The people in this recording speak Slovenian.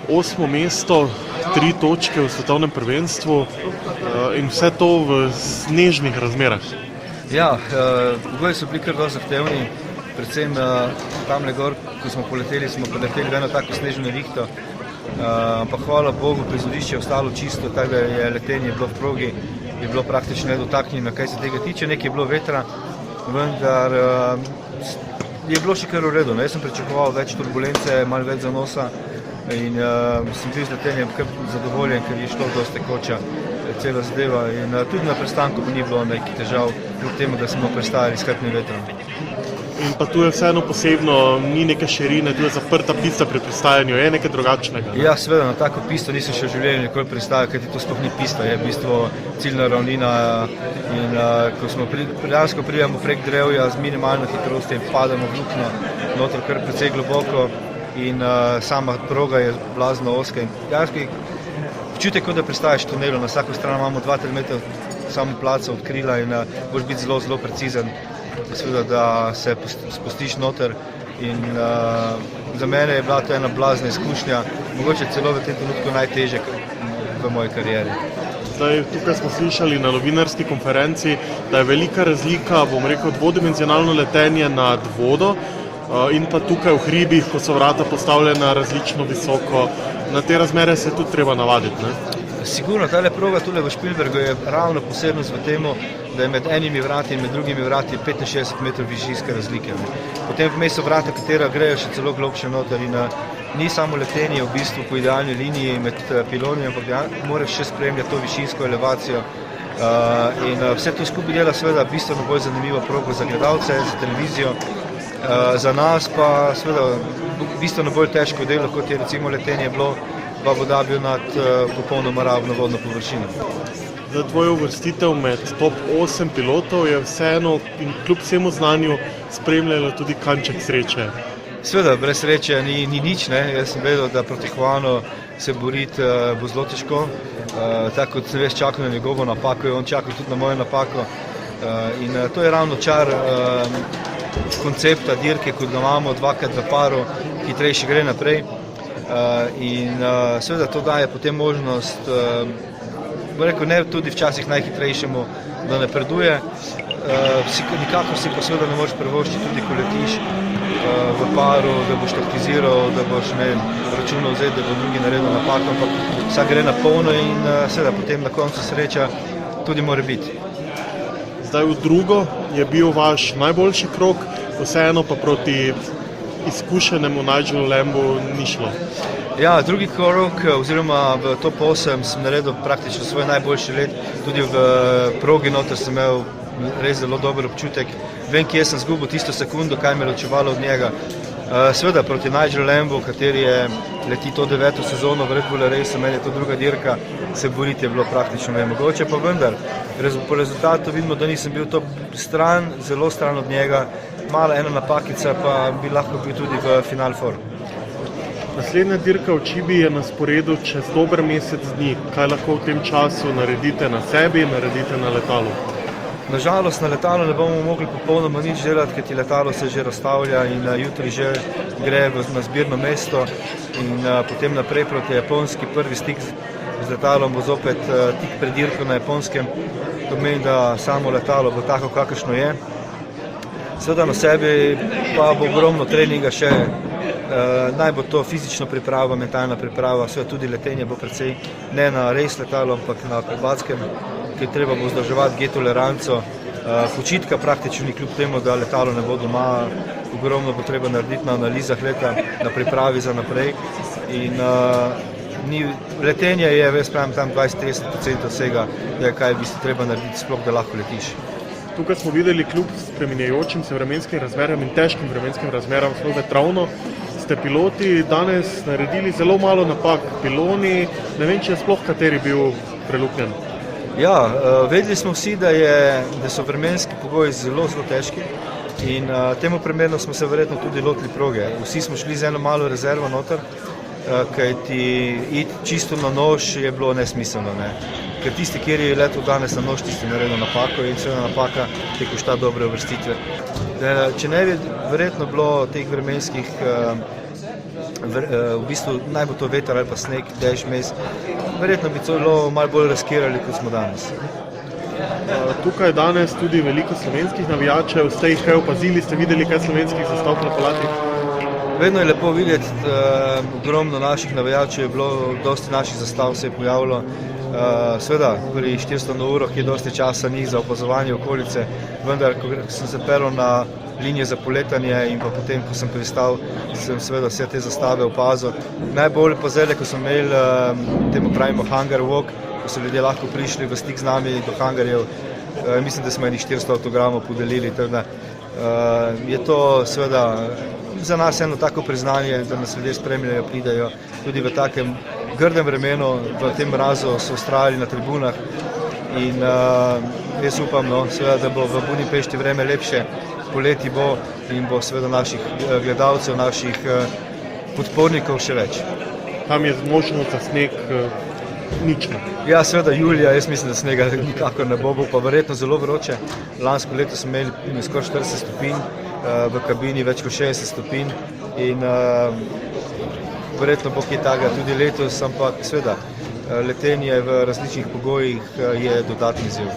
8. mesto, 3 točke v svetovnem prvenstvu in vse to v snežnih razmerah. Ja, pogoji so bili kar dosti zahtevni, predvsem tamle gor, ko smo poleteli v eno tako snežno nevihto, ampak hvala Bogu, prizorišče je ostalo čisto, tako da je letenje bilo v progi, je bilo praktično nedotaknjeno, kaj se tega tiče, nekaj je bilo vetra, vendar je bilo še kar v redu. Jaz sem pričakoval več turbulence, malo več zanosa in sem bil z letenjem kar zadovoljen, ker je šlo dosti tekoča cela zadeva in tudi na pristanku ni bilo nekih težav, kljub temu, da smo prestajali s hrbtnim vetrom. In pa tu je vseeno posebno, ni neke širine, tu je zaprta pista pri pristajanju, je nekaj drugačnega? Ne? Ja, seveda, na tako pisto nisem še v življenju nikoli pristajal, kajti to sploh ni pista, je v bistvu ciljna ravnina in ko smo dejansko pridemo prek drevja z minimalno hitrostjo in pademo v luknjo, noter kar precej globoko in sama proga je blazno ozka in dejansko občutek, kot da pristajaš v tunelu, na vsako stran imamo 2-3 metra samo placa od krila in moraš biti zelo, zelo precizen, seveda, da se spustiš noter in za mene je bila to ena blazna izkušnja, mogoče celo v tem trenutku najtežje v moji karieri. Zdaj, tukaj smo slišali na novinarski konferenci, da je velika razlika, bom rekel, dvodimenzionalno letenje nad vodo in pa tukaj v hribih, ko so vrata postavljena različno visoko. Na te razmere se je tudi treba navaditi, ne? Sigurno, tale proga tule v Špilbergu je ravno posebnost v tem, da je med enimi vrati in med drugimi vrati 65 metrov višinske razlike. Potem vmes so vrata, katera grejo še celo globše noter in ni samo letenje v bistvu po idealni liniji med piloni, ampak moraš še spremljati to višinsko elevacijo in vse to skupaj dela seveda bistveno bolj zanimivo progo za gledalce, za televizijo, za nas pa seveda bistveno bolj težko delo, kot je recimo letenje bilo v Abu Dhabiju nad popolnoma ravno vodno površino. Za tvojo uvrstitev med top 8 pilotov je vseeno in kljub vsemu znanju spremljalo tudi kanček sreče. Seveda, brez sreče ni nič, ne. Jaz sem vedel, da proti Juanu se boriti bo zelo težko. Tako kot sem ves čakal na njegovo napako, je on čakal tudi na mojo napako. In to je ravno čar koncepta dirke, kot ga imamo dvakrat v paru, hitrejši gre naprej. In seveda to daje potem možnost, rekel, ne tudi včasih najhitrejšemu, da napreduje. Nikakor si pa seveda ne moreš privoščiti tudi, ko letiš v paru, da boš taktiziral, da boš računal vzeti, da bo drugi naredil napako, ampak vsak gre na polno in seveda potem na koncu sreča tudi mora biti. Zdaj v drugo je bil vaš najboljši krog, vseeno pa proti izkušenemu Nigelu Lambu ni šlo. Ja, drugi krog oziroma v top 8 sem naredil praktično svoj najboljši let, tudi v progi noter sem imel res zelo dober občutek. Vem, kje sem zgubil tisto sekundo, kaj me je ločevalo od njega. Seveda proti Nigelu Lambu, kateri leti to 9. sezono v Red Bull Race, meni je to druga dirka, se boriti je bilo praktično nemogoče, pa vendar po rezultatu vidimo, da nisem bil to stran, zelo stran od njega, mala ena napakica pa bi lahko bil tudi v Final Four. Naslednja dirka v Čibi je na sporedu čez dober mesec dni. Kaj lahko v tem času naredite na sebi, naredite na letalu? Nažalost, na letalu ne bomo mogli popolnoma nič delati, ker letalo se že razstavlja in jutri že gre na zbirno mesto in potem naprej proti Japonski. Prvi stik z letalom bo zopet tik pred dirko na Japonskem. To pomeni, da samo letalo bo tako, kakršno je. Seveda na sebi pa bo ogromno treninga še. Naj bo to fizična priprava, mentalna priprava, seveda tudi letenje bo precej ne na res letalo, ampak na akrobatskem, ki treba bo vzdrževati G-toleranco. Počitka praktično ni, kljub temu, da letalo ne bo doma, ogromno bo treba narediti na analizah leta, na pripravi za naprej. In letenje je, veš, pravim, tam 20-30% vsega, kaj bi se treba narediti sploh, da lahko letiš. Tukaj smo videli, kljub spreminjajočim se vremenskim razmeram in težkim vremenskim razmeram, zelo vetravno, ste piloti danes naredili zelo malo napak. Piloni, ne vem, če je sploh kateri bil preluknjen. Ja, vedeli smo vsi, da so vremenski pogoji zelo, zelo težki in temu primerno smo se verjetno tudi lotili proge. Vsi smo šli z eno malo rezervo noter, kajti iti čisto na nož je bilo nesmiselno. Ker tisti, kjer je letel danes na nož, tisti naredil napako in seveda napaka te košta dobre uvrstitve. Če ne bi verjetno bilo teh vremenskih v bistvu naj bo to veter ali pa sneg, dež, mes, verjetno bi celo malo bolj riskirali, kot smo danes. Tukaj je danes tudi veliko slovenskih navijačev, ste jih kaj opazili, ste videli kaj slovenskih zastav na Polatih? Vedno je lepo videti, ogromno naših navijačev je bilo, dosti naših zastav se je pojavilo. Seveda, pri 400 na uro, ki je dosti časa ni za opazovanje okolice, vendar, ko sem se pelil na linije za poletanje in pa potem, ko sem pristal, sem seveda vse te zastave opazil. Najbolj pa zdaj, ko smo imeli, temu pravimo hangar walk, ko so ljudje lahko prišli v stik z nami do hangarjev, mislim, da smo enih 400 autogramov podelili, teda je to seveda za nas eno tako priznanje, da nas ljudje spremljajo, pridajo tudi v takem grdem vremenu, v tem mrazu so vztrajali na tribunah in jaz upam, seveda, da bo v Budimpešti vreme lepše, poleti bo in bo seveda naših gledalcev, naših podpornikov še več. Tam je možnost za sneg nična. Ja, seveda julija, jaz mislim, da snega nikakor ne bo, bo pa verjetno zelo vroče. Lansko leto smo imeli skoraj 40 stopinj, v kabini več kot 60 stopinj in verjetno bo kaj takega tudi letos, ampak seveda letenje v različnih pogojih je dodatni izziv.